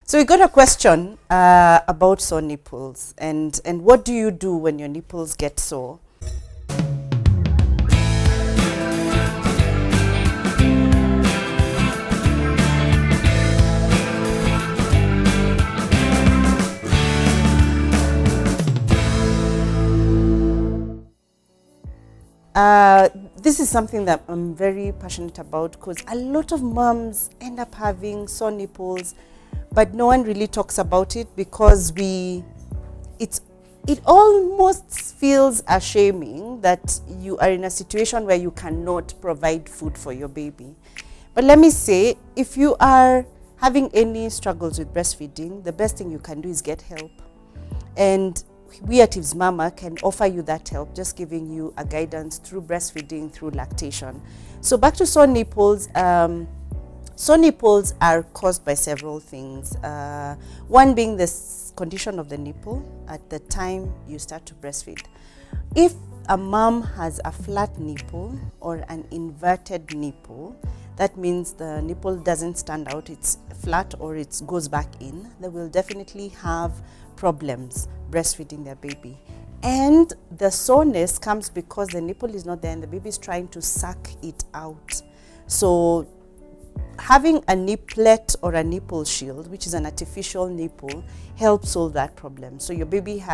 So we got a question about sore nipples and what do you do when your nipples get sore? This is something that I'm very passionate about because a lot of moms end up having sore nipples, but no one really talks about it because it almost feels ashaming that you are in a situation where you cannot provide food for your baby. But let me say, if you are having any struggles with breastfeeding, the best thing you can do is get help. And we at Evesmama can offer you that help, just giving you a guidance through breastfeeding, through lactation. So back to sore nipples. Sore nipples are caused by several things. One being this condition of the nipple at the time you start to breastfeed. If a mom has a flat nipple or an inverted nipple, that means the nipple doesn't stand out, it's flat or it goes back in, they will definitely have problems breastfeeding their baby. And the soreness comes because the nipple is not there and the baby is trying to suck it out. So having a nipplet or a nipple shield, which is an artificial nipple, helps solve that problem. So your baby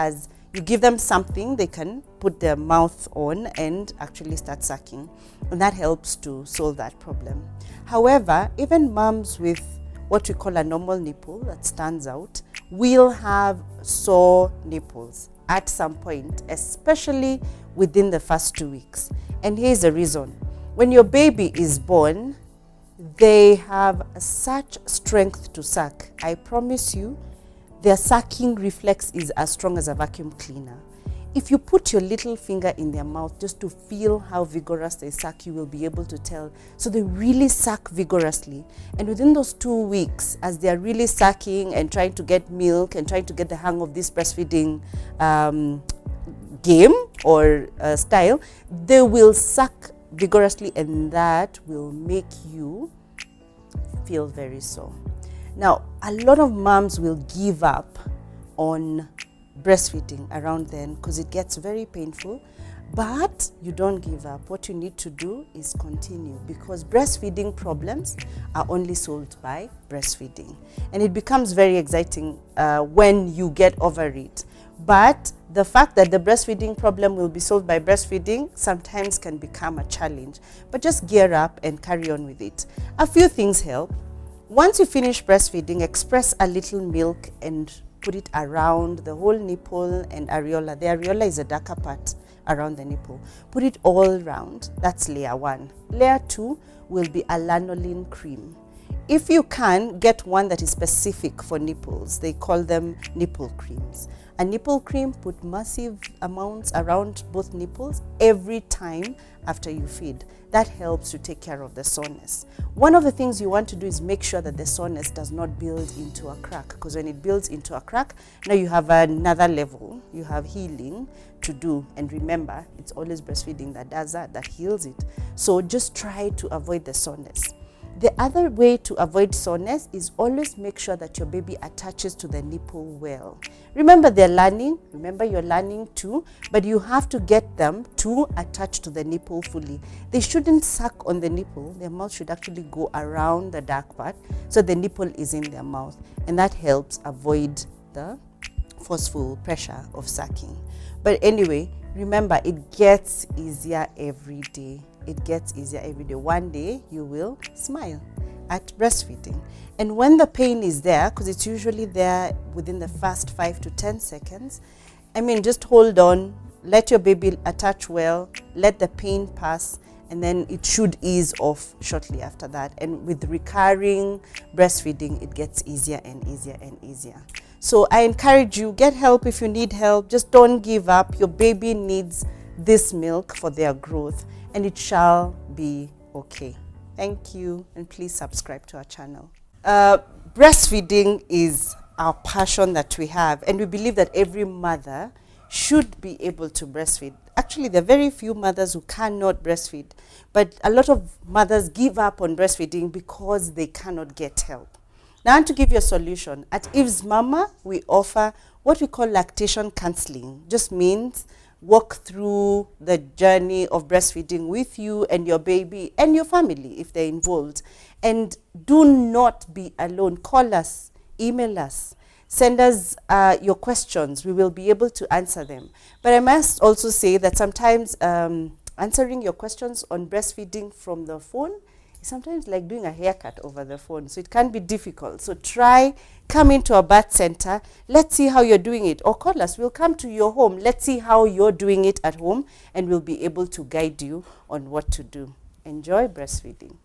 you give them something they can put their mouth on and actually start sucking, and that helps to solve that problem. However, even moms with what we call a normal nipple that stands out will have sore nipples at some point, especially within the first 2 weeks. And here's the reason. When your baby is born, they have such strength to suck. I promise you, their sucking reflex is as strong as a vacuum cleaner. If you put your little finger in their mouth just to feel how vigorous they suck, you will be able to tell. So they really suck vigorously. And within those 2 weeks, as they are really sucking and trying to get milk and trying to get the hang of this breastfeeding game or style, they will suck vigorously, and that will make you feel very sore. Now, a lot of moms will give up on breastfeeding around then because it gets very painful, but you don't give up. What you need to do is continue, because breastfeeding problems are only solved by breastfeeding, and it becomes very exciting when you get over it. But the fact that the breastfeeding problem will be solved by breastfeeding sometimes can become a challenge. But just gear up and carry on with it. A few things help. Once you finish breastfeeding, express a little milk and put it around the whole nipple and areola. The areola is a darker part around the nipple. Put it all around. That's layer 1. Layer 2 will be a lanolin cream. If you can, get one that is specific for nipples. They call them nipple creams. A nipple cream, put massive amounts around both nipples every time after you feed. That helps to take care of the soreness. One of the things you want to do is make sure that the soreness does not build into a crack, because when it builds into a crack, now you have another level. You have healing to do. And remember, it's always breastfeeding that does that heals it. So just try to avoid the soreness. The other way to avoid soreness is always make sure that your baby attaches to the nipple well. Remember, they're learning. Remember, you're learning too, but you have to get them to attach to the nipple fully. They shouldn't suck on the nipple. Their mouth should actually go around the dark part so the nipple is in their mouth, and that helps avoid the forceful pressure of sucking. But anyway, remember, it gets easier every day. It gets easier every day. One day you will smile at breastfeeding. And when the pain is there, because it's usually there within the first 5 to 10 seconds, just hold on, let your baby attach well, let the pain pass, and then it should ease off shortly after that. And with recurring breastfeeding, it gets easier and easier and easier. So I encourage you, get help if you need help. Just don't give up. Your baby needs this milk for their growth, and it shall be okay. Thank you, and please subscribe to our channel. Breastfeeding is our passion that we have, and we believe that every mother should be able to breastfeed. Actually, there are very few mothers who cannot breastfeed, but a lot of mothers give up on breastfeeding because they cannot get help. Now, to give you a solution, at Evesmama, we offer what we call lactation counseling. Just means walk through the journey of breastfeeding with you and your baby and your family if they're involved. And do not be alone. Call us, email us, send us your questions. We will be able to answer them. But I must also say that sometimes answering your questions on breastfeeding from the phone is sometimes like doing a haircut over the phone. So it can be difficult. So try, come into a birth center. Let's see how you're doing it. Or call us. We'll come to your home. Let's see how you're doing it at home. And we'll be able to guide you on what to do. Enjoy breastfeeding.